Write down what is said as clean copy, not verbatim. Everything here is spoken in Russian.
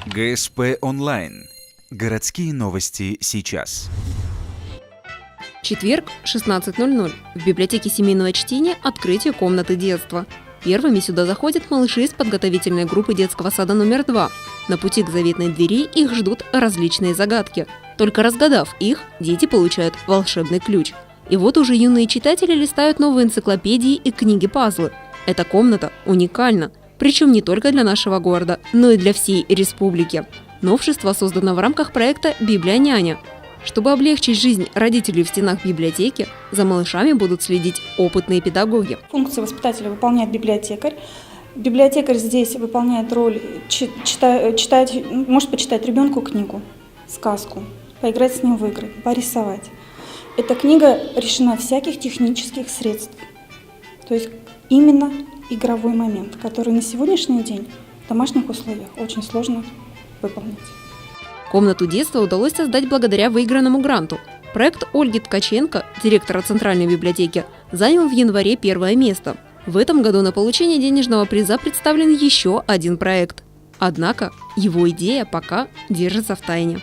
ГСП онлайн. Городские новости сейчас. Четверг, 16:00. В библиотеке семейного чтения открытие комнаты детства. Первыми сюда заходят малыши из подготовительной группы детского сада номер 2. На пути к заветной двери их ждут различные загадки. Только разгадав их, дети получают волшебный ключ. И вот уже юные читатели листают новые энциклопедии и книги-пазлы. Эта комната уникальна, причем не только для нашего города, но и для всей республики. Новшество создано в рамках проекта «Библия-няня». Чтобы облегчить жизнь родителей в стенах библиотеки, за малышами будут следить опытные педагоги. Функции воспитателя выполняет библиотекарь. Библиотекарь здесь выполняет роль может почитать ребенку книгу, сказку, поиграть с ним в игры, порисовать. Эта книга решена всяких технических средств. То есть именно игровой момент, который на сегодняшний день в домашних условиях очень сложно выполнить. Комнату детства удалось создать благодаря выигранному гранту. Проект Ольги Ткаченко, директора Центральной библиотеки, занял в январе первое место. В этом году на получение денежного приза представлен еще один проект. Однако его идея пока держится в тайне.